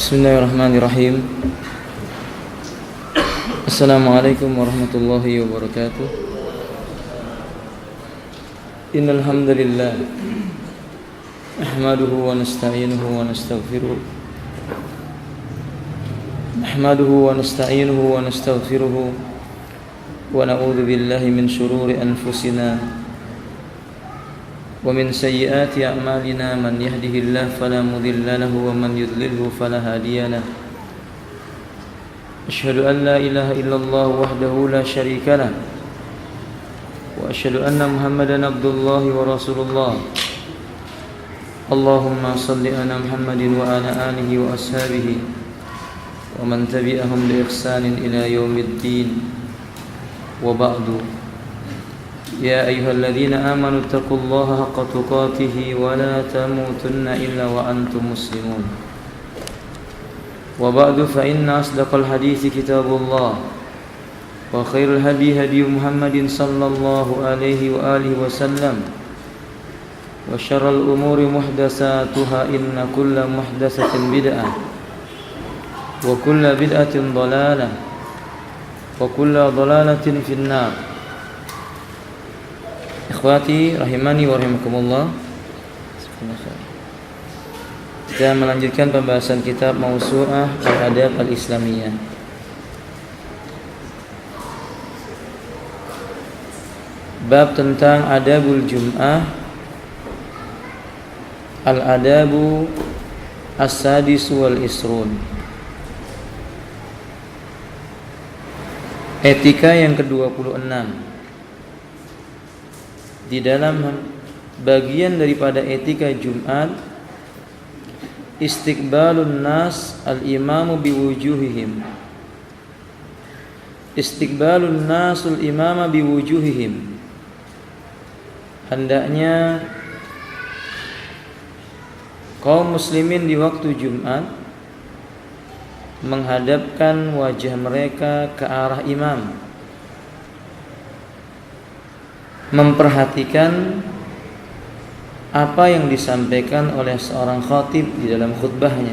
Bismillahirrahmanirrahim. Assalamualaikum warahmatullahi wabarakatuh. Innal hamdalillah nahmaduhu wa nasta'inuhu wa nastaghfiruh. Nahmaduhu wa nasta'inuhu wa nastaghfiruh wa na'udzu billahi min shururi anfusina wa min sayyiati a'malina man yahdihillahu fala mudilla lahu wa man yudlilhu fala hadiya lahu. Asyhadu an la ilaha illallah wahdahu la syarika lah wa asyhadu anna Muhammadan abdullahi wa rasulullah. Allahumma salli ala Muhammadin wa ala alihi wa ashabihi wa man tabi'ahum bi ihsanin ila yaumiddin. Wa ba'du. Ya ayyuhalladzina amanu taqullaha haqqa tuqatih wa la tamutunna illa wa antum muslimun. Wa ba'du fa inna asdaqal hadithi kitabullah wa khairul hadi hadi Muhammadin sallallahu alaihi wa alihi wasallam wa syarral umuri muhdatsatuha inna kulla muhdatsatin bid'ah wa kulla bid'atin dhalalah wa kulla dhalalatin finnar. Ikhwati rahimani wa rahimakumullah. Kita melanjutkan pembahasan kitab Mausu'ah Al-Adab Al-Islamiyah. Bab tentang Adabul Jum'ah. Al-Adabu As-Sadisu Wal-Isrun. Etika yang ke-26. Di dalam bagian daripada etika Jumat, istiqbalun nas al-imamu biwujuhihim. Istiqbalun nasul imama biwujuhihim. Hendaknya kaum muslimin di waktu Jumat menghadapkan wajah mereka ke arah imam, memperhatikan apa yang disampaikan oleh seorang khatib di dalam khutbahnya.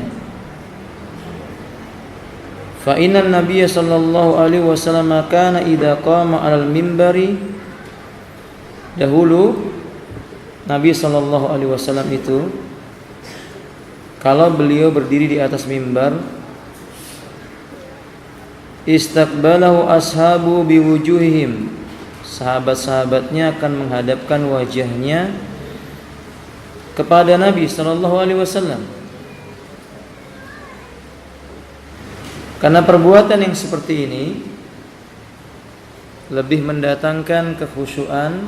Fa inna Nabiy sallallahu alaihi wasallam kana idza qama 'alal mimbari, dahulu Nabi sallallahu alaihi wasallam itu kalau beliau berdiri di atas mimbar, istaqbalahu ashabu biwujuhihim, sahabat-sahabatnya akan menghadapkan wajahnya kepada Nabi sallallahu alaihi wasallam. Karena perbuatan yang seperti ini lebih mendatangkan kekhusyuan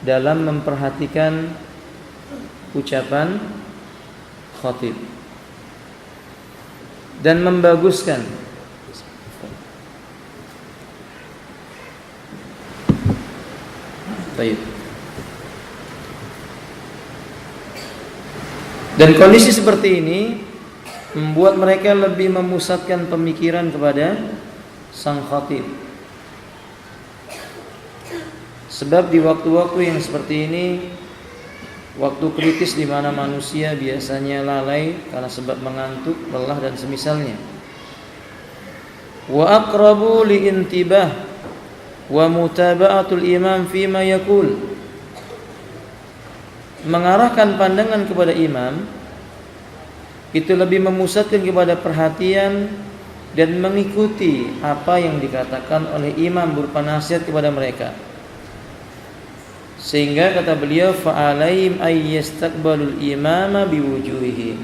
dalam memperhatikan ucapan khatib dan membaguskan baik. Dan kondisi seperti ini membuat mereka lebih memusatkan pemikiran kepada sang khatib. Sebab di waktu-waktu yang seperti ini, waktu kritis di mana manusia biasanya lalai karena sebab mengantuk, lelah dan semisalnya. Wa aqrabu liintibah wa mutaba'atul imam fima yaqul. Mengarahkan pandangan kepada imam itu lebih memusatkan kepada perhatian dan mengikuti apa yang dikatakan oleh imam berupa nasihat kepada mereka. Sehingga kata beliau, fa'alaihim ayyastaqbalul imama biwujuhihim.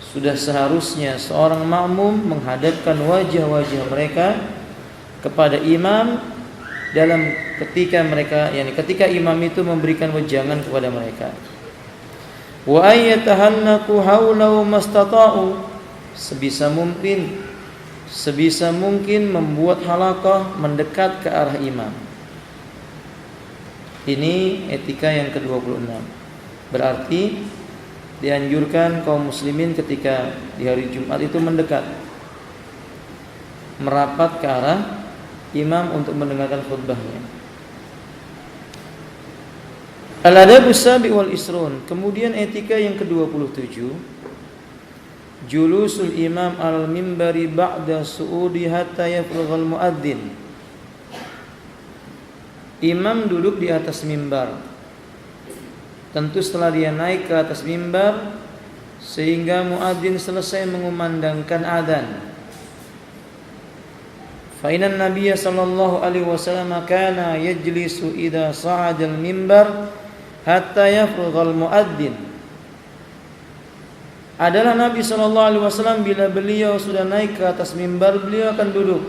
Sudah seharusnya seorang makmum menghadapkan wajah-wajah mereka kepada imam dalam ketika imam itu memberikan wejangan kepada mereka. Wa ayyatahannaku haulau mastata'u, sebisa mungkin membuat halaqah mendekat ke arah imam. Ini etika yang ke-26. Berarti dianjurkan kaum muslimin ketika di hari Jumat itu mendekat, merapat ke arah imam untuk mendengarkan khutbahnya. Al-adabus sabi wal isrun. Kemudian etika yang ke-27, julusul imam al-mimbari ba'da su'udi hatta yafrughal muadzin. Imam duduk di atas mimbar, tentu setelah dia naik ke atas mimbar sehingga muadzin selesai mengumandangkan adzan. Fa inna Nabiy sallallahu alaihi wasallam kana yajlisu idza sa'ada al-mimbar hatta yafrughal muadzin. Adalah Nabi sallallahu alaihi wasallam bila beliau sudah naik ke atas mimbar, beliau akan duduk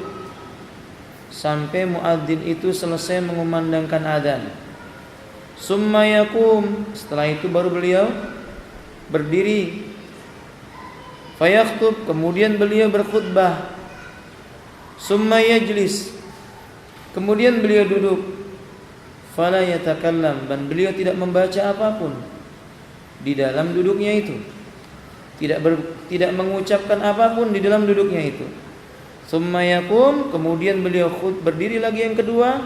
sampai muadzin itu selesai mengumandangkan adzan. Summa yakum, setelah itu baru beliau berdiri. Fayakhutub, kemudian beliau berkhutbah. Summa yajlis, kemudian beliau duduk. Fala yatakallam, dan beliau tidak membaca apapun di dalam duduknya itu. Tidak mengucapkan apapun di dalam duduknya itu. Summa yakum, kemudian beliau berdiri lagi yang kedua.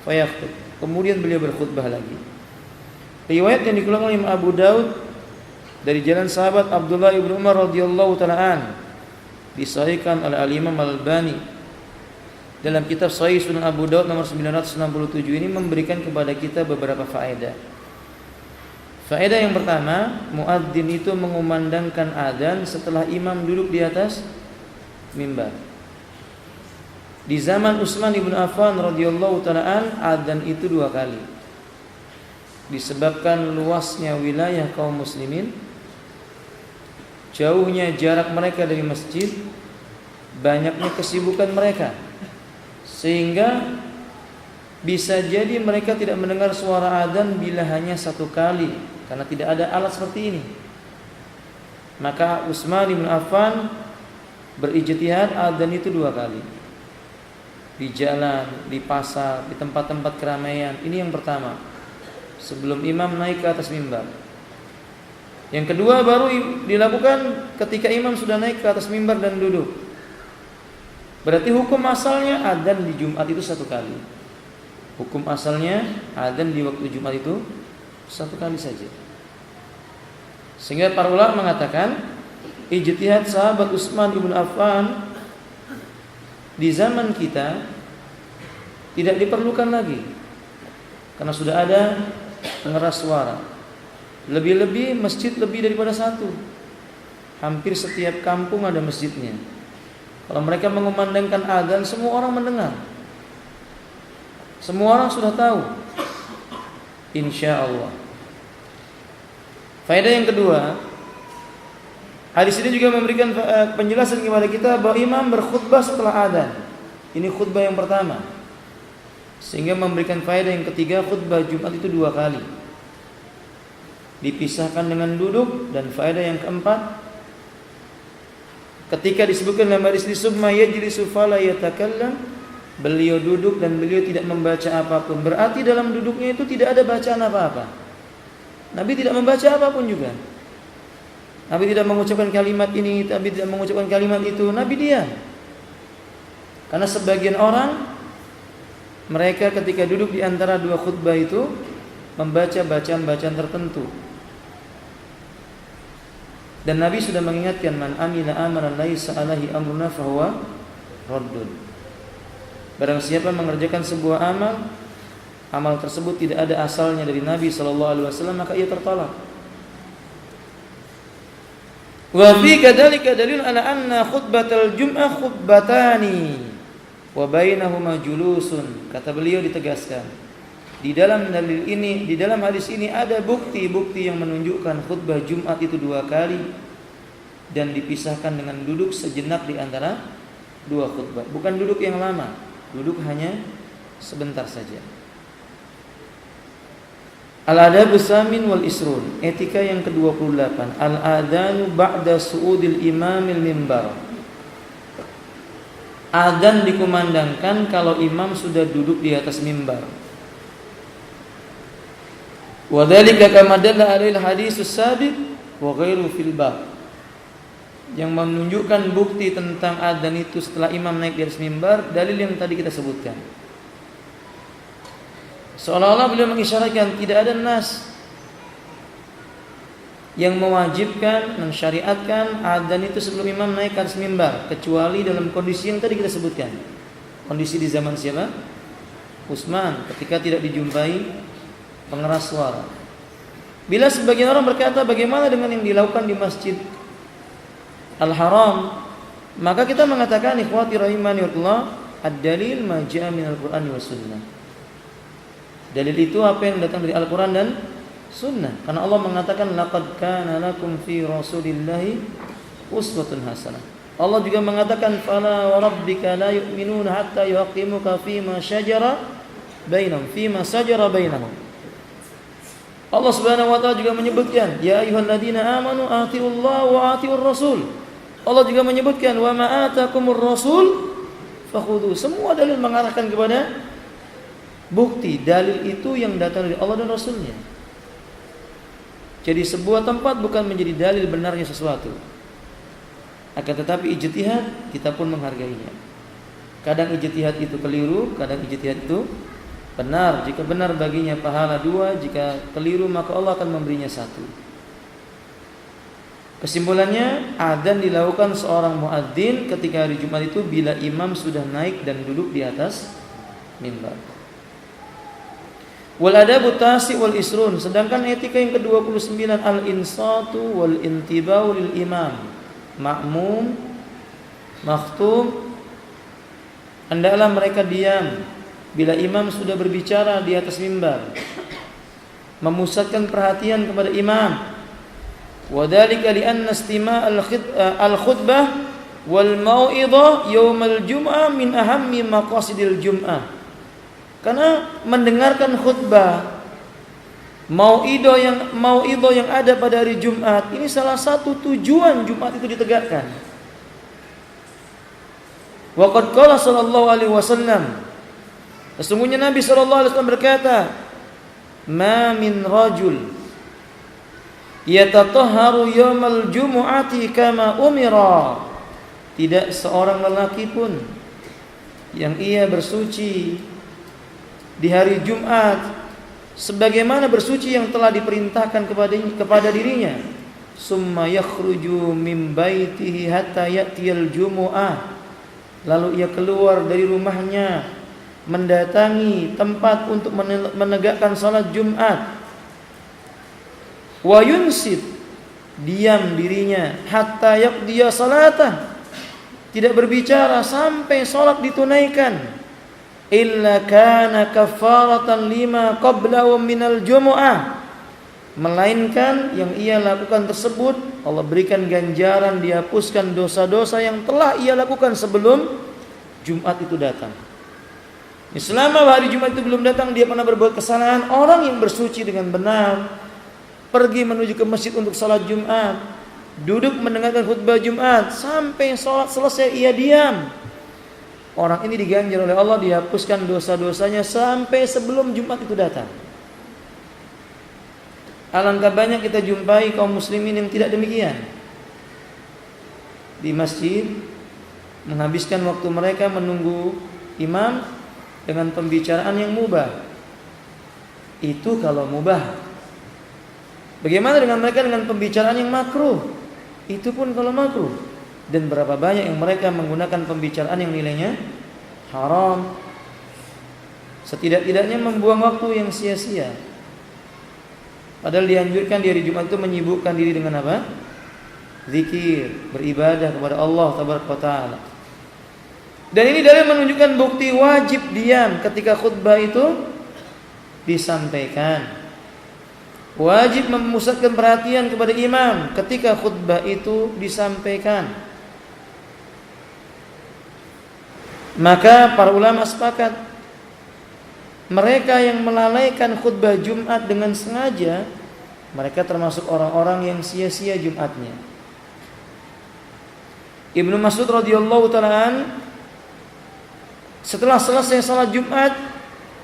Fayakhutub, kemudian beliau berkhutbah lagi. Riwayat yang dikeluarkan oleh Imam Abu Daud dari jalan sahabat Abdullah ibn Umar radhiyallahu taala an, disahihkan oleh Al-Imam Al-Albani dalam kitab Sahih Sunan Abu Daud nomor 967. Ini memberikan kepada kita beberapa faedah. Faedah yang pertama, muadzin itu mengumandangkan adzan setelah imam duduk di atas mimbar. Di zaman Utsman bin Affan radhiyallahu taala an, adzan itu 2 kali. Disebabkan luasnya wilayah kaum muslimin, jauhnya jarak mereka dari masjid, banyaknya kesibukan mereka, sehingga bisa jadi mereka tidak mendengar suara adzan bila hanya 1 kali, karena tidak ada alat seperti ini. Maka Utsman bin Affan berijtihad adzan itu 2 kali. Di jalan, di pasar, di tempat-tempat keramaian. Ini yang pertama, sebelum imam naik ke atas mimbar. Yang kedua baru dilakukan ketika imam sudah naik ke atas mimbar dan duduk. Berarti hukum asalnya adzan di Jumat itu 1 kali. Hukum asalnya adzan di waktu Jumat itu 1 kali saja. Sehingga para ulama mengatakan ijtihad sahabat Utsman bin Affan di zaman kita tidak diperlukan lagi, karena sudah ada pengeras suara. Lebih-lebih masjid lebih daripada 1. Hampir setiap kampung ada masjidnya. Kalau mereka mengumandangkan adzan, semua orang mendengar. Semua orang sudah tahu. Insya Allah. Faedah yang kedua, hadis ini juga memberikan penjelasan kepada kita bahwa imam berkhutbah setelah adzan. Ini khutbah yang pertama. Sehingga memberikan faedah yang ketiga, khutbah Jumat itu 2 kali. Dipisahkan dengan duduk. Dan faedah yang keempat, ketika disebutkan dalam hadis ini summa yajlisu fala yatakallam, beliau duduk dan beliau tidak membaca apapun. Berarti dalam duduknya itu tidak ada bacaan apa-apa. Nabi tidak membaca apapun juga. Nabi tidak mengucapkan kalimat ini, Nabi tidak mengucapkan kalimat itu. Nabi diam. Karena sebagian orang, mereka ketika duduk di antara 2 khutbah itu membaca bacaan-bacaan tertentu. Dan Nabi sudah mengingatkan, man amila amalan laisa alaihi amruna fahuwa raddun. Barang siapa mengerjakan sebuah amal, amal tersebut tidak ada asalnya dari Nabi sallallahu alaihi wasallam, maka ia tertolak. Wa fi kadzalika dalil ala anna khutbatal jum'ah khutbatani wa bainahuma julusun. Kata beliau ditegaskan, di dalam dalil ini, di dalam hadis ini ada bukti-bukti yang menunjukkan khutbah Jumat itu 2 kali dan dipisahkan dengan duduk sejenak di antara 2 khutbah. Bukan duduk yang lama, duduk hanya sebentar saja. Al-adabus samin wal isrun, etika yang ke-28, al-adanu ba'da su'udil imamil mimbar. Adzan dikumandangkan kalau imam sudah duduk di atas mimbar. Wa dzalika kama dalla alaihi haditsus sabiq wa ghairu fil bab. Yang menunjukkan bukti tentang adzan itu setelah imam naik di atas mimbar, dalil yang tadi kita sebutkan. Seolah-olah beliau mengisyaratkan tidak ada nas yang mewajibkan, mensyariatkan adzan itu sebelum imam naik ke atas mimbar, kecuali dalam kondisi yang tadi kita sebutkan. Kondisi di zaman siapa? Utsman, ketika tidak dijumpai pengeras suara. Bila sebagian orang berkata bagaimana dengan yang dilakukan di Masjid Al-Haram, maka kita mengatakan ikhwati rahimani wallah, ad-dalil ma jaa minal Qur'ani was sunnah. Dalil itu apa yang datang dari Al-Qur'an dan Sunnah. Karena Allah mengatakan laqad kana lakum fi rasulillahi uswatun hasanah. Allah juga mengatakan fala wa rabbika la yu'minuna hatta yuhaqqimuka fima shajara bainahum. Allah Subhanahu wa taala juga menyebutkan ya ayyuhalladzina amanu atiullaha wa atiur rasul. Allah juga menyebutkan wa ma atakumur rasul fakhudhu. Semua dalil mengarahkan kepada bukti dalil itu yang datang dari Allah dan Rasulnya. Jadi sebuah tempat bukan menjadi dalil benarnya sesuatu. Akan tetapi ijtihad kita pun menghargainya. Kadang ijtihad itu keliru, kadang ijtihad itu benar. Jika benar baginya pahala 2, jika keliru maka Allah akan memberinya 1. Kesimpulannya, adzan dilakukan seorang muadzin ketika hari Jumat itu bila imam sudah naik dan duduk di atas mimbar. Wal adabu tasi wal isrun, sedangkan etika yang ke-29 al-insatu wal intibau lil imam ma'mum makhtum, hendaklah mereka diam bila imam sudah berbicara di atas mimbar, memusatkan perhatian kepada imam. Wa dzalika li anna istima' al-khutbah wal mau'idhah yaumal jum'ah min ahammi maqasidil jum'ah. Karena mendengarkan khutbah mau'idhah yang ada pada hari Jumat ini salah satu tujuan Jumat itu ditegakkan. Wa qad qala sallallahu alaihi wasallam, sesungguhnya Nabi sallallahu alaihi wasallam berkata, "Ma min rajul yatatahharu yaumal jumu'ati kama umira." Tidak seorang lelaki pun yang ia bersuci di hari Jumat sebagaimana bersuci yang telah diperintahkan kepada dirinya. Summa yakhruju min baitihi hatta ya'tiyal jumu'ah. Lalu ia keluar dari rumahnya mendatangi tempat untuk menegakkan salat Jumat. Wa yunsit, diam dirinya hatta yaqdiya salatah, tidak berbicara sampai salat ditunaikan. Illa kana kafaratan lima qablahu minal jumu'ah, melainkan yang ia lakukan tersebut Allah berikan ganjaran, dihapuskan dosa-dosa yang telah ia lakukan sebelum Jumat itu datang. Selama hari Jumat itu belum datang dia pernah berbuat kesalahan. Orang yang bersuci dengan benar pergi menuju ke masjid untuk salat Jumat, duduk mendengarkan khutbah Jumat sampai salat selesai ia diam, orang ini diganjar oleh Allah, dihapuskan dosa-dosanya sampai sebelum Jumat itu datang. Alangkah banyak kita jumpai kaum muslimin yang tidak demikian. Di masjid menghabiskan waktu mereka menunggu imam dengan pembicaraan yang mubah. Itu kalau mubah. Bagaimana dengan mereka dengan pembicaraan yang makruh? Itu pun kalau makruh. Dan berapa banyak yang mereka menggunakan pembicaraan yang nilainya haram, setidak-tidaknya membuang waktu yang sia-sia. Padahal dianjurkan di hari Jumat itu menyibukkan diri dengan apa? Zikir, beribadah kepada Allah tabaraka taala. Dan ini dalil menunjukkan bukti wajib diam ketika khutbah itu disampaikan. Wajib memusatkan perhatian kepada imam ketika khutbah itu disampaikan. Maka para ulama sepakat, mereka yang melalaikan khutbah Jumat dengan sengaja, mereka termasuk orang-orang yang sia-sia Jumatnya. Ibnu Mas'ud radhiyallahu ta'ala setelah selesai salat Jumat,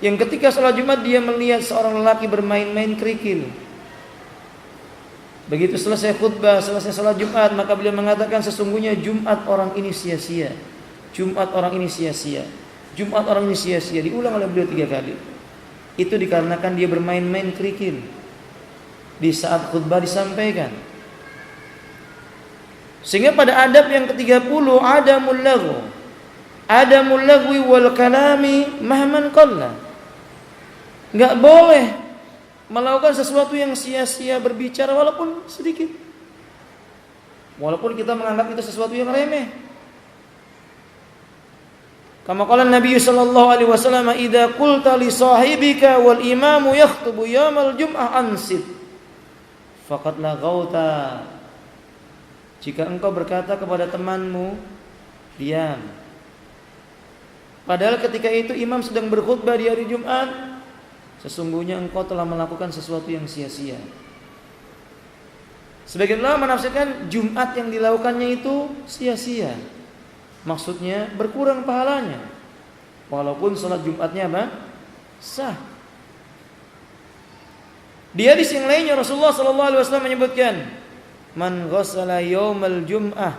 yang ketika salat Jumat dia melihat seorang lelaki bermain-main kerikil. Begitu selesai khutbah, selesai salat Jumat, maka beliau mengatakan sesungguhnya Jumat orang ini sia-sia. Jumat orang ini sia-sia. Jumat orang ini sia-sia. Diulang oleh beliau 3 kali. Itu dikarenakan dia bermain-main kerikil di saat khutbah disampaikan. Sehingga pada adab yang ke-30 adamul laghu. Adamul lagwi wal kalami mahman qalla. Enggak boleh melakukan sesuatu yang sia-sia berbicara walaupun sedikit. Walaupun kita menganggap itu sesuatu yang remeh. Kama qala Nabi sallallahu alaihi wasallam, "Idza qulta li sahibika wal imamu yakhutubu yaumal jum'ah ansit." Faqad laghauta. Jika engkau berkata kepada temanmu, diam. Padahal ketika itu imam sedang berkhutbah di hari Jumat, sesungguhnya engkau telah melakukan sesuatu yang sia-sia. Sebagian ulama menafsirkan Jumat yang dilakukannya itu sia-sia. Maksudnya berkurang pahalanya. Walaupun salat Jumatnya apa? Sah. Di hadis yang lainnya Rasulullah sallallahu alaihi wasallam menyebutkan, "Man ghassala yaumal jum'ah."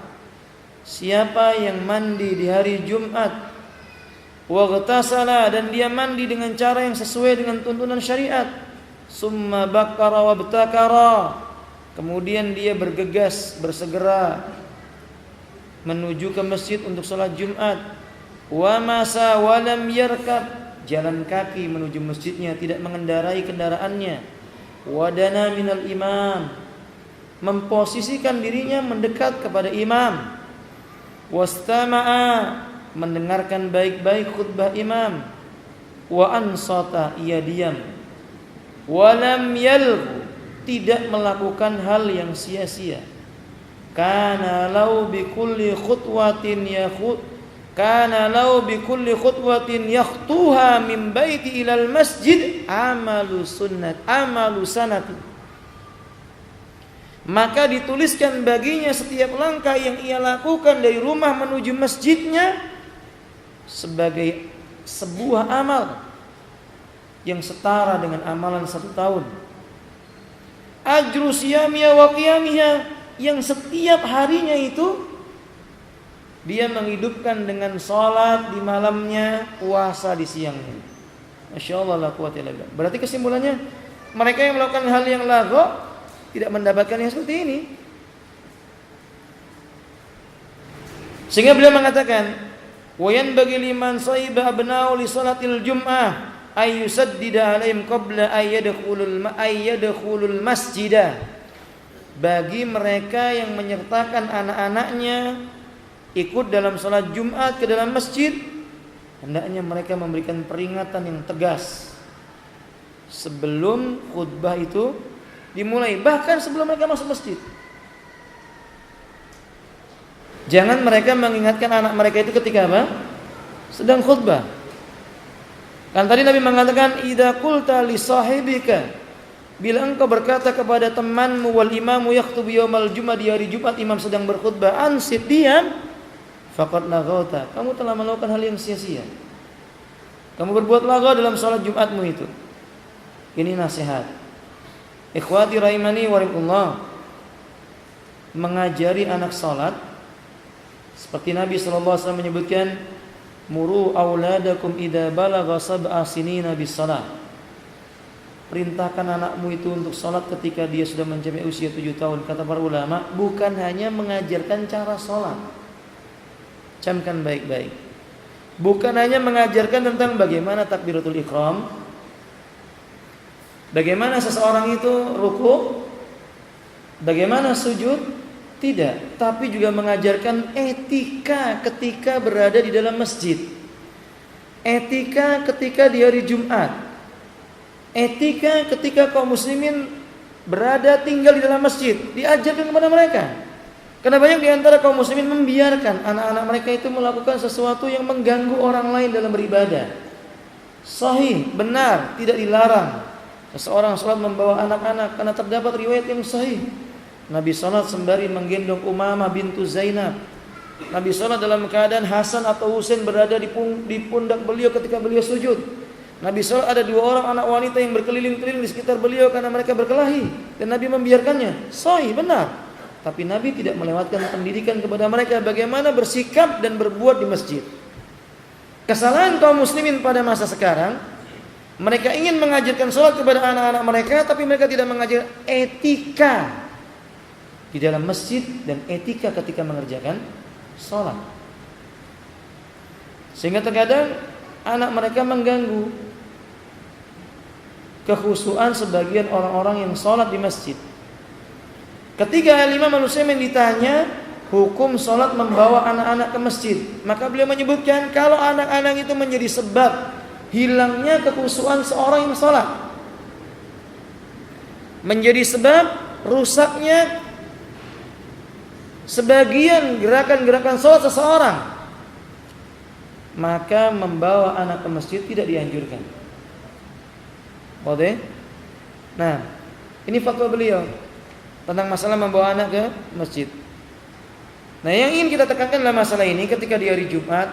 Siapa yang mandi di hari Jumat, wa ghatasala, dan dia mandi dengan cara yang sesuai dengan tuntunan syariat, summa bakkara wa btakara, kemudian dia bergegas, bersegera menuju ke masjid untuk salat Jumat, wa masa wa lam yarkab, jalan kaki menuju masjidnya, tidak mengendarai kendaraannya, wa dana minal imam, memposisikan dirinya mendekat kepada imam, wastama'a, mendengarkan baik-baik khutbah imam, wa ansata, ia diam, wa lam yalghu, tidak melakukan hal yang sia-sia. Kana law bi kulli khutwatin yakhtuha min baiti ilal masjid amalu sanati. Maka dituliskan baginya setiap langkah yang ia lakukan dari rumah menuju masjidnya sebagai sebuah amal yang setara dengan amalan 1 tahun. Ajru siyamiha wa qiyamiha, yang setiap harinya itu dia menghidupkan dengan salat di malamnya, puasa di siangnya. Masya Allah la quwwata illa billah. Berarti kesimpulannya, mereka yang melakukan hal yang lagho tidak mendapatkan yang seperti ini. Sehingga beliau mengatakan, wa yanbaghi liman sahiba abna'u li salatil jum'ah ay yusaddida alaihim qabla ay yadkhulul masjidah. Bagi mereka yang menyertakan anak-anaknya ikut dalam salat Jumat ke dalam masjid, hendaknya mereka memberikan peringatan yang tegas sebelum khutbah itu dimulai, bahkan sebelum mereka masuk masjid. Jangan mereka mengingatkan anak mereka itu ketika apa? Sedang khutbah. Kan tadi Nabi mengatakan, "Idza qulta li sahibika," bila engkau berkata kepada temanmu, wal imamu yakhutubu yaumal jum'ah, di hari Jumat imam sedang berkhutbah, ansit, diam, faqad laghauta, kamu telah melakukan hal yang sia-sia. Kamu berbuat lagau dalam salat Jumatmu itu. Ini nasihat. Ikhwati rahimani wa rahimakumullah. Mengajari anak salat seperti Nabi sallallahu alaihi wasallam menyebutkan, muru auladakum idza balagha sab'a sinina bis salat. Perintahkan anakmu itu untuk salat ketika dia sudah mencapai usia 7 tahun. Kata para ulama, bukan hanya mengajarkan cara salat. Camkan baik-baik. Bukan hanya mengajarkan tentang bagaimana takbiratul ihram, bagaimana seseorang itu ruku, bagaimana sujud, tidak, tapi juga mengajarkan etika ketika berada di dalam masjid. Etika ketika di hari Jumat. Etika ketika kaum muslimin berada tinggal di dalam masjid, diajarkan kepada mereka. Karena banyak di antara kaum muslimin membiarkan anak-anak mereka itu melakukan sesuatu yang mengganggu orang lain dalam beribadah. Sahih, benar, tidak dilarang seseorang salat membawa anak-anak, karena terdapat riwayat yang sahih. Nabi salat sembari menggendong Umamah bintu Zainab. Nabi salat dalam keadaan Hasan atau Husain berada di pundak beliau ketika beliau sujud. Nabi salat ada 2 orang anak wanita yang berkeliling-keliling di sekitar beliau karena mereka berkelahi, dan Nabi membiarkannya. Sahih, benar. Tapi Nabi tidak melewatkan pendidikan kepada mereka bagaimana bersikap dan berbuat di masjid. Kesalahan kaum muslimin pada masa sekarang, mereka ingin mengajarkan salat kepada anak-anak mereka, tapi mereka tidak mengajar etika di dalam masjid dan etika ketika mengerjakan sholat. Sehingga terkadang anak mereka mengganggu kekhusyuan sebagian orang-orang yang sholat di masjid. Ketika Imam Al-Utsaimin ditanya hukum sholat membawa anak-anak ke masjid, maka beliau menyebutkan kalau anak-anak itu menjadi sebab hilangnya kekhusyuan seorang yang sholat, menjadi sebab rusaknya sebagian gerakan-gerakan sholat seseorang, maka membawa anak ke masjid tidak dianjurkan. Oke? Nah, ini fatwa beliau tentang masalah membawa anak ke masjid. Nah, yang ingin kita tekankan dalam masalah ini ketika di hari Jumat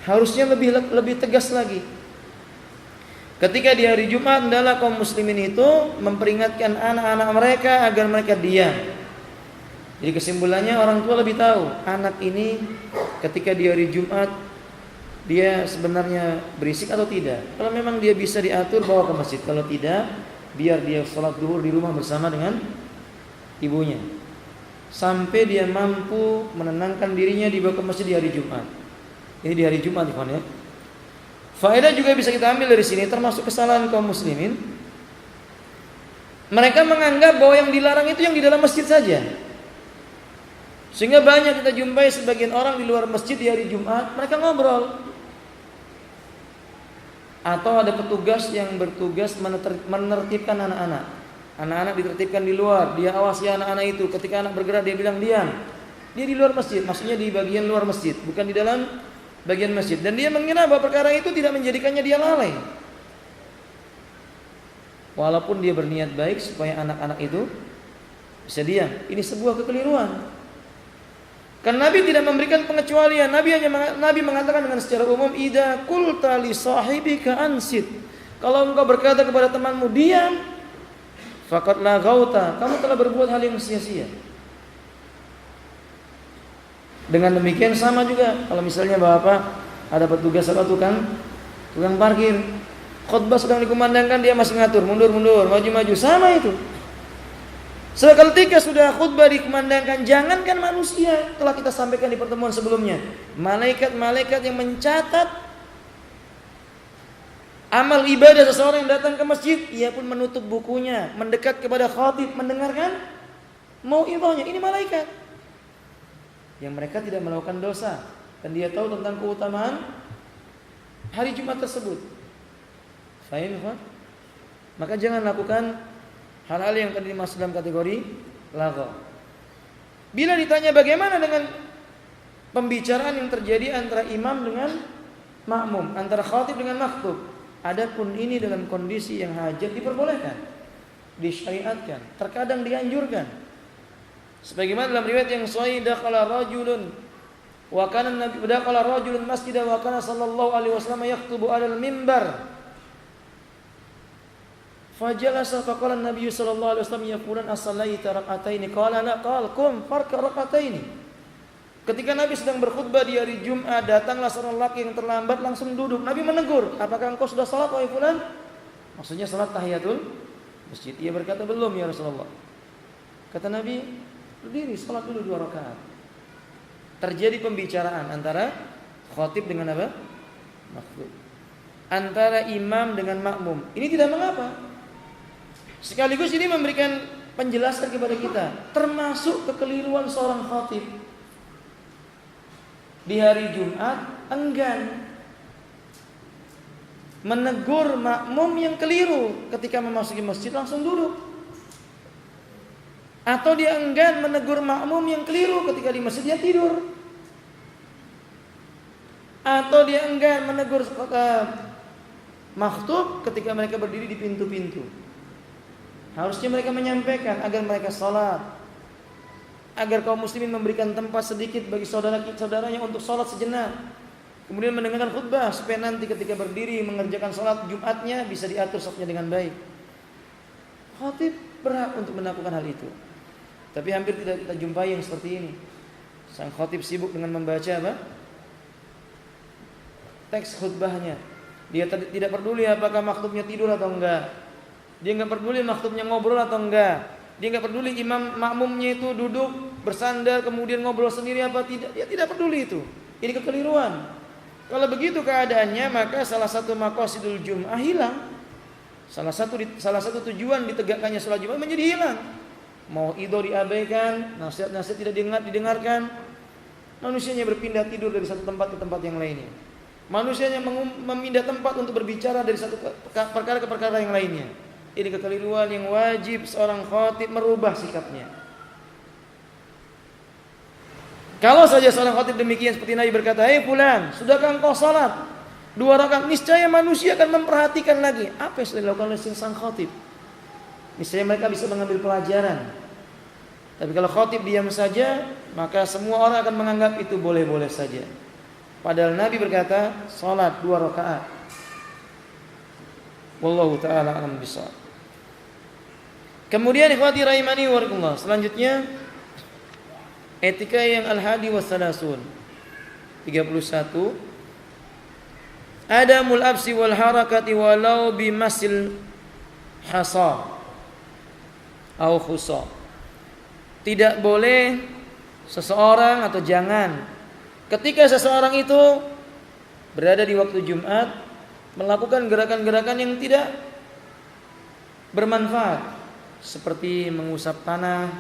harusnya lebih tegas lagi. Ketika di hari Jumat adalah kaum muslimin itu memperingatkan anak-anak mereka agar mereka diam. Jadi kesimpulannya orang tua lebih tahu anak ini ketika di hari Jumat dia sebenarnya berisik atau tidak. Kalau memang dia bisa diatur bawa ke masjid, kalau tidak biar dia sholat zuhur di rumah bersama dengan ibunya sampai dia mampu menenangkan dirinya dibawa ke masjid di hari Jumat. Ini di hari Jumat ya. Faedah juga bisa kita ambil dari sini termasuk kesalahan kaum muslimin. Mereka menganggap bahwa yang dilarang itu yang di dalam masjid saja. Sehingga banyak kita jumpai sebagian orang di luar masjid di hari Jumat mereka ngobrol. Atau ada petugas yang bertugas menertibkan anak-anak. Anak-anak ditertibkan di luar, dia awasi anak-anak itu. Ketika anak bergerak dia bilang diam. Dia di luar masjid, maksudnya di bagian luar masjid, bukan di dalam bagian masjid. Dan dia mengira bahwa perkara itu tidak menjadikannya dia lalai. Walaupun dia berniat baik supaya anak-anak itu bisa diam. Ini sebuah kekeliruan. Karena Nabi tidak memberikan pengecualian. Nabi mengatakan dengan secara umum, idza qulta li sahibika ansit. Kalau engkau berkata kepada temanmu diam, faqad laghauta, kamu telah berbuat hal yang sia-sia. Dengan demikian sama juga kalau misalnya Bapak ada petugas atau tukang parkir, khutbah sedang dikumandangkan dia masih ngatur mundur, maju, sama itu. Seketika sudah khutbah dikumandangkan, jangankan manusia, telah kita sampaikan di pertemuan sebelumnya, malaikat-malaikat yang mencatat amal ibadah seseorang yang datang ke masjid, ia pun menutup bukunya, mendekat kepada khatib, mendengarkan mau'izahnya. Ini malaikat yang mereka tidak melakukan dosa dan dia tahu tentang keutamaan hari Jumat tersebut. Fahim, Pak? Maka jangan lakukan hal-hal yang tadi dimaksud dalam kategori laghaw. Bila ditanya bagaimana dengan pembicaraan yang terjadi antara imam dengan makmum, antara khatib dengan makhtub, adapun ini dalam kondisi yang hajat diperbolehkan, disyariatkan, terkadang dianjurkan. Sebagaimana dalam riwayat yang sahih, dakhala rajulun wa kana nabi dakhala rajulun masjid wa kana sallallahu alaihi wasallam yaktubu 'alal mimbar. Fajalasa faqala an-nabiy sallallahu alaihi wasallam yaqulan as-salaita rak'ataini qala la qala qum farka rak'ataini. Ketika Nabi sedang berkhutbah di hari Jumat, datanglah seorang laki yang terlambat langsung duduk. Nabi menegur, "Apakah engkau sudah salat wahai fulan?" Maksudnya salat tahiyatul masjid. Ia berkata, "Belum ya Rasulullah." Kata Nabi, "Berdiri, salat dulu 2 rakaat." Terjadi pembicaraan antara khatib dengan apa? Makmum. Antara imam dengan makmum. Ini tidak mengapa. Sekaligus ini memberikan penjelasan kepada kita, termasuk kekeliruan seorang khatib di hari Jumat enggan menegur makmum yang keliru ketika memasuki masjid langsung duduk, atau dia enggan menegur makmum yang keliru ketika di masjid dia tidur, atau dia enggan menegur makhtub ketika mereka berdiri di pintu-pintu. Harusnya mereka menyampaikan agar mereka sholat, agar kaum muslimin memberikan tempat sedikit bagi saudaranya untuk sholat sejenak, kemudian mendengarkan khutbah supaya nanti ketika berdiri mengerjakan sholat Jumatnya bisa diatur safnya dengan baik. Khatib berhak untuk melakukan hal itu. Tapi hampir tidak kita jumpai yang seperti ini. Sang khatib sibuk dengan membaca apa? Teks khutbahnya. Dia tidak peduli apakah makhluknya tidur atau enggak. Dia enggak peduli makhluknya ngobrol atau enggak. Dia nggak peduli imam makmumnya itu duduk bersandar kemudian ngobrol sendiri apa tidak. Dia tidak peduli itu. Ini kekeliruan. Kalau begitu keadaannya, maka salah satu maqasidul Jum'ah hilang. Salah satu tujuan ditegakkannya salat Jumat menjadi hilang. Mau idho diabaikan, nasihat-nasihat tidak didengarkan. Manusianya berpindah tidur dari satu tempat ke tempat yang lainnya. Manusianya memindah tempat untuk berbicara dari satu perkara ke perkara yang lainnya. Ini kekeliruan yang wajib seorang khatib merubah sikapnya. Kalau saja seorang khatib demikian seperti Nabi berkata, "Hei fulan, sudahkah engkau salat 2 rakaat?" Niscaya manusia akan memperhatikan lagi apa yang sudah dilakukan oleh sang khatib. Niscaya mereka bisa mengambil pelajaran. Tapi kalau khatib diam saja, maka semua orang akan menganggap itu boleh-boleh saja. Padahal Nabi berkata, salat 2 rakaat. Wallahu ta'ala a'lam bishawab. Kemudian ikhwati rahimani wa rahimakumullah, selanjutnya etika yang al-hadi wa salasun 31. Adamul absi wal harakati walau bimasil hasa au khusa. Tidak boleh seseorang atau jangan ketika seseorang itu berada di waktu Jumat melakukan gerakan-gerakan yang tidak bermanfaat seperti mengusap tanah,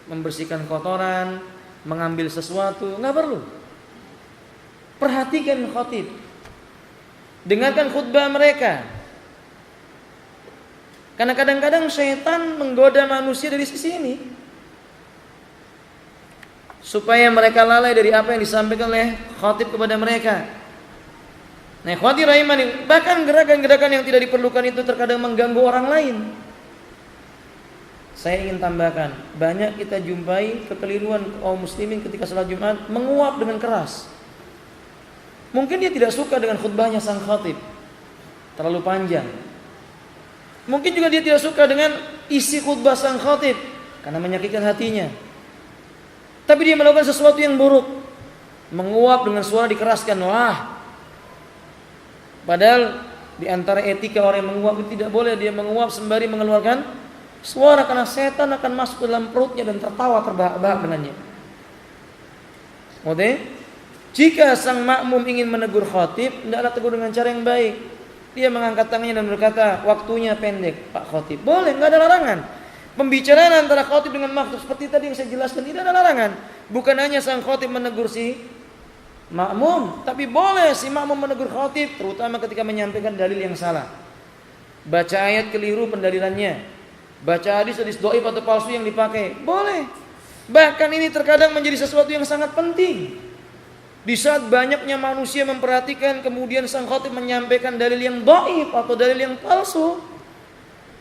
membersihkan kotoran, mengambil sesuatu, enggak perlu. Perhatikan khatib. Dengarkan khutbah mereka. Karena kadang-kadang syaitan menggoda manusia dari sisi ini, supaya mereka lalai dari apa yang disampaikan oleh khatib kepada mereka. Nah, khatib rahimani, bahkan gerakan-gerakan yang tidak diperlukan itu terkadang mengganggu orang lain. Saya ingin tambahkan, banyak kita jumpai kekeliruan kaum muslimin ketika salat Jumat menguap dengan keras. Mungkin dia tidak suka dengan khutbahnya sang khatib, terlalu panjang. Mungkin juga dia tidak suka dengan isi khutbah sang khatib karena menyakitkan hatinya. Tapi dia melakukan sesuatu yang buruk, menguap dengan suara dikeraskan. Wah. Padahal di antara etika orang yang menguap itu tidak boleh dia menguap sembari mengeluarkan suara, karena setan akan masuk ke dalam perutnya dan tertawa terbahak-bahak dengannya. Oke? Jika sang makmum ingin menegur khatib, hendaklah tegur dengan cara yang baik. Dia mengangkat tangannya dan berkata, "Waktunya pendek, Pak Khatib." Boleh, enggak ada larangan. Pembicaraan antara khatib dengan makmum seperti tadi yang saya jelaskan tidak ada larangan. Bukan hanya sang khatib menegur si makmum, tapi boleh si makmum menegur khatib, terutama ketika menyampaikan dalil yang salah. Baca ayat keliru pendalilannya, baca hadis dhaif atau palsu yang dipakai, boleh. Bahkan ini terkadang menjadi sesuatu yang sangat penting. Di saat banyaknya manusia memperhatikan, kemudian sang khatib menyampaikan dalil yang dhaif atau dalil yang palsu,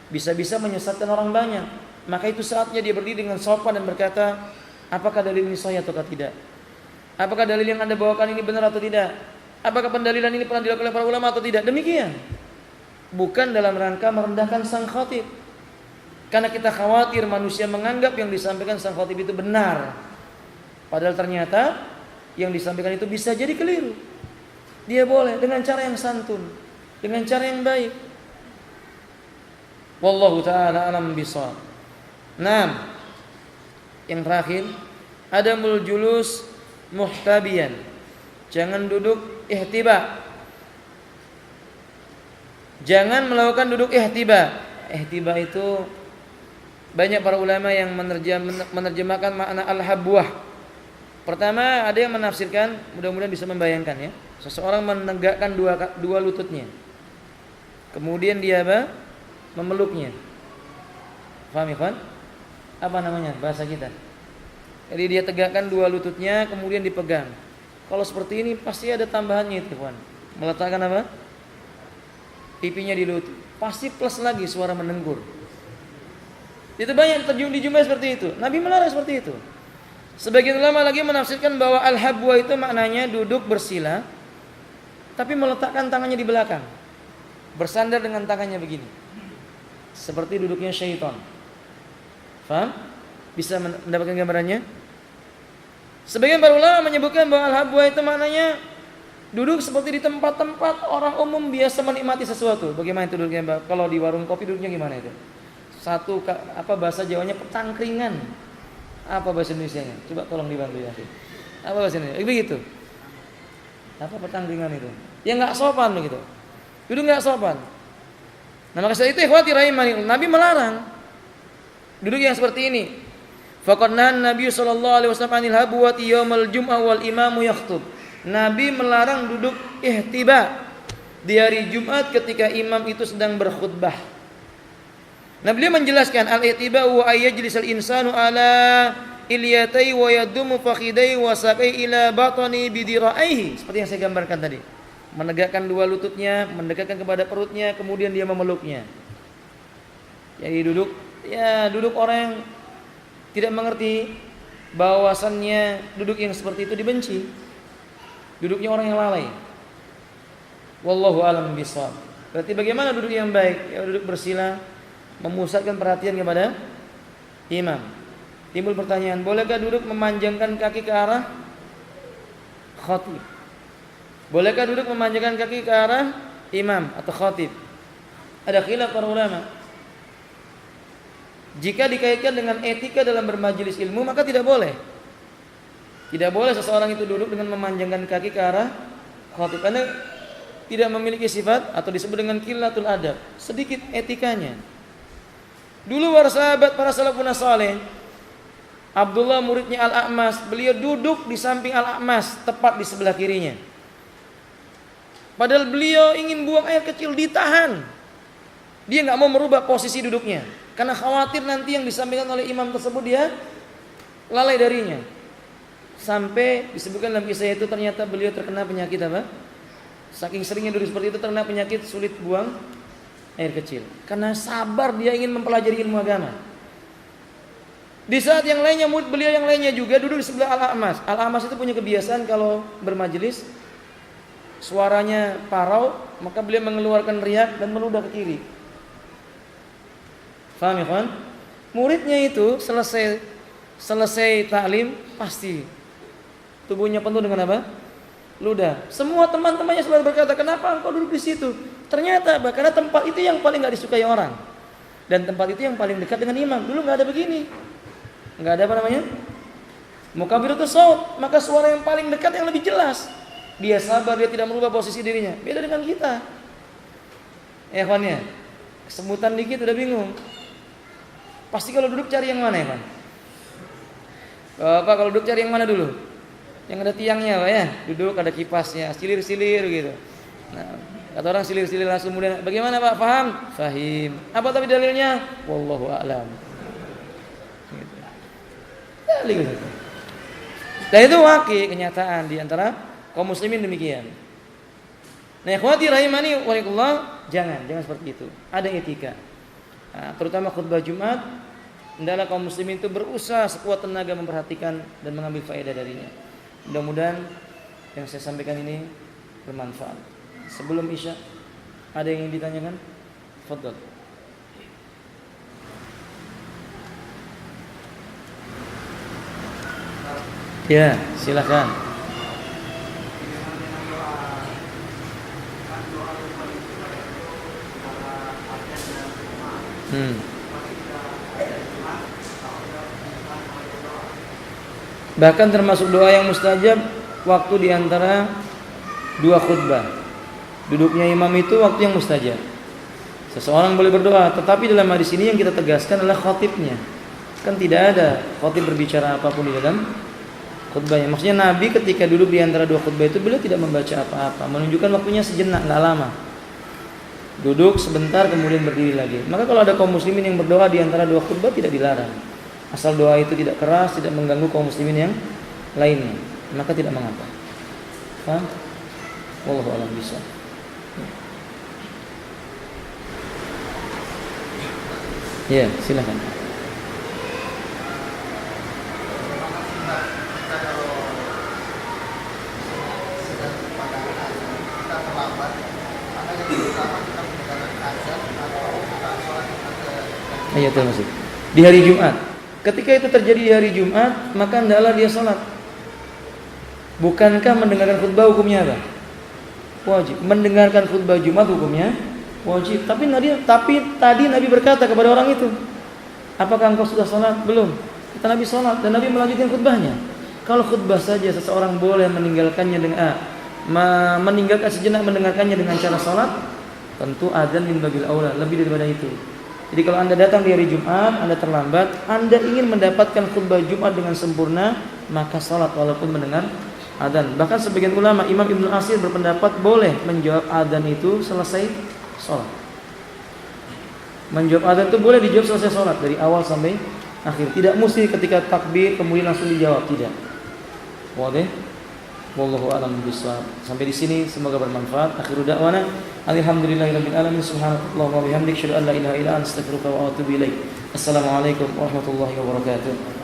bisa-bisa menyesatkan orang banyak. Maka itu saatnya dia berdiri dengan sopan dan berkata, apakah dalil ini sahih atau tidak? Apakah dalil yang Anda bawakan ini benar atau tidak? Apakah pendalilan ini pernah dilakukan oleh para ulama atau tidak? Demikian. Bukan dalam rangka merendahkan sang khatib, karena kita khawatir manusia menganggap yang disampaikan sang khatib itu benar, padahal ternyata yang disampaikan itu bisa jadi keliru. Dia boleh dengan cara yang santun, dengan cara yang baik. Wallahu ta'ala alam bishawab. Nah, yang terakhir, adamul julus muhtabiyan. Jangan duduk ihtiba. Jangan melakukan duduk ihtiba. Ihtiba itu banyak para ulama yang menerjemahkan makna al-habwah. Pertama, ada yang menafsirkan, mudah-mudahan bisa membayangkan ya, seseorang menegakkan dua lututnya, kemudian dia apa? Memeluknya. Paham ya, Pak? Apa namanya bahasa kita? Jadi dia tegakkan dua lututnya, kemudian dipegang. Kalau seperti ini pasti ada tambahannya itu, Pak. Meletakkan apa? Pipinya di lutut. Pasti plus lagi suara mendengkur. Itu banyak dijumpai seperti itu. Nabi melarang seperti itu. Sebagian ulama lagi menafsirkan bahwa al-habwa itu maknanya duduk bersila, tapi meletakkan tangannya di belakang, bersandar dengan tangannya begini, seperti duduknya syaitan. Faham? Bisa mendapatkan gambarannya? Sebagian para ulama menyebutkan bahwa al-habwa itu maknanya duduk seperti di tempat-tempat orang umum biasa menikmati sesuatu. Bagaimana itu duduknya? Kalau di warung kopi duduknya gimana itu? apa bahasa Jawanya petangkringan. Apa bahasa Indonesianya? Coba tolong dibantu ya. Apa bahasa Indonesia? Begitu. Apa petangkringan itu? Ya nggak sopan begitu. Duduk nggak sopan. Nah maka setelah itu ikhwati rahimani, Nabi melarang duduk yang seperti ini. Faqad Nabi sallallahu alaihi wasallam anil habwati yaumal jum'ah wal imamu yakhthub. Nabi melarang duduk ihtiba di hari Jumat ketika imam itu sedang berkhutbah. Nah beliau menjelaskan al-ihtiba wa ayyajlisal insanu ala ilyatai wa yadumu fakhidai wa saqai ila batani bidiraihi, seperti yang saya gambarkan tadi. Menegakkan dua lututnya, mendekatkan kepada perutnya, kemudian dia memeluknya. Jadi duduk orang yang tidak mengerti bahwasannya duduk yang seperti itu dibenci. Duduknya orang yang lalai. Wallahu a'lam bishawab. Berarti bagaimana duduk yang baik? Ya duduk bersila, memusatkan perhatian kepada imam. Timbul pertanyaan, bolehkah duduk memanjangkan kaki ke arah khatib? Bolehkah duduk memanjangkan kaki ke arah imam atau khatib? Ada khilaf para ulama. Jika dikaitkan dengan etika dalam bermajelis ilmu, maka tidak boleh. Tidak boleh seseorang itu duduk dengan memanjangkan kaki ke arah khatib, karena tidak memiliki sifat atau disebut dengan qillatul adab, sedikit etikanya. Dulu para salafun saleh, Abdullah muridnya Al-A'mas, beliau duduk di samping Al-A'mas, tepat di sebelah kirinya. Padahal beliau ingin buang air kecil, ditahan. Dia nggak mau merubah posisi duduknya, karena khawatir nanti yang disampaikan oleh imam tersebut dia lalai darinya. Sampai disebutkan dalam kisah itu ternyata beliau terkena penyakit apa? Saking seringnya duduk seperti itu terkena penyakit sulit buang air kecil. Karena sabar dia ingin mempelajari ilmu agama. Di saat yang lainnya murid beliau yang lainnya juga duduk di sebelah Al-A'mas. Al-A'mas itu punya kebiasaan kalau bermajelis suaranya parau, maka beliau mengeluarkan riak dan meludah ke kiri. Faham ya kawan? Muridnya itu selesai taklim pasti tubuhnya penuh dengan apa? Ludah. Semua teman-temannya selalu berkata, kenapa engkau duduk di situ? Ternyata karena tempat itu yang paling nggak disukai orang, dan tempat itu yang paling dekat dengan imam. Dulu nggak ada begini, nggak ada apa namanya, mukabiratus shaut, maka suara yang paling dekat yang lebih jelas. Dia sabar, dia tidak merubah posisi dirinya. Beda dengan kita. Ya kawan ya, kesemutan dikit udah bingung. Pasti kalau duduk cari yang mana ya kawan? Bapak kalau duduk cari yang mana dulu? Yang ada tiangnya Pak ya, duduk ada kipasnya, silir-silir gitu. Nah, kata orang silir-silir langsung kemudian, bagaimana Pak? Paham? Fahim. Apa tapi dalilnya? Wallahu a'lam. Gitu. Dalil gitu. Dan itu wakil kenyataan di antara kaum muslimin demikian. Nah, ikhwati rahimani walikullah, jangan seperti itu. Ada etika. Nah, terutama khutbah Jumat, hendaklah kaum muslimin itu berusaha sekuat tenaga memperhatikan dan mengambil faedah darinya. Mudah-mudahan yang saya sampaikan ini bermanfaat. Sebelum Isya, ada yang ingin ditanyakan? Fadhal. Ya, silakan. Bahkan termasuk doa yang mustajab waktu diantara dua khutbah. Duduknya imam itu waktu yang mustajab. Seseorang boleh berdoa, tetapi dalam hadis ini yang kita tegaskan adalah khatibnya. Kan tidak ada khatib berbicara apapun di dalam khutbahnya. Maksudnya Nabi ketika duduk di antara dua khutbah itu beliau tidak membaca apa-apa, menunjukkan waktunya sejenak, nggak lama. Duduk sebentar kemudian berdiri lagi. Maka kalau ada kaum muslimin yang berdoa di antara dua khutbah tidak dilarang. Asal doa itu tidak keras, tidak mengganggu kaum muslimin yang lainnya, maka tidak mengapa. Paham? Wallahu a'lam bishawab. Ya, silakan. Ayatul masjid. Di hari Jumat. Ketika itu terjadi di hari Jumat, maka hendaklah dia sholat. Bukankah mendengarkan khutbah hukumnya apa? Wajib. Mendengarkan khutbah Jumat hukumnya wajib. Tapi tadi Nabi berkata kepada orang itu, Apakah engkau sudah sholat? Belum. Kata Nabi sholat dan Nabi melanjutkan khutbahnya. Kalau khutbah saja seseorang boleh meninggalkannya dengan meninggalkan sejenak mendengarkannya dengan cara sholat, tentu adzan min babil aula, lebih daripada itu. Jadi kalau Anda datang di hari Jumat, Anda terlambat, Anda ingin mendapatkan khutbah Jumat dengan sempurna, maka sholat walaupun mendengar adzan. Bahkan sebagian ulama, Imam Ibnu Atsir berpendapat boleh menjawab adzan itu selesai sholat. Menjawab adzan itu boleh dijawab selesai sholat dari awal sampai akhir. Tidak mesti ketika takbir kemudian langsung dijawab, tidak. Boleh. Wallahu a'lam bishawab. Sampai di sini semoga bermanfaat. Akhiru da'wana alhamdulillahirabbil alamin subhanakallahumma wa bihamdika asyhadu an la ilaha illa anta astaghfiruka wa atubu ilaik. Assalamualaikum warahmatullahi wabarakatuh.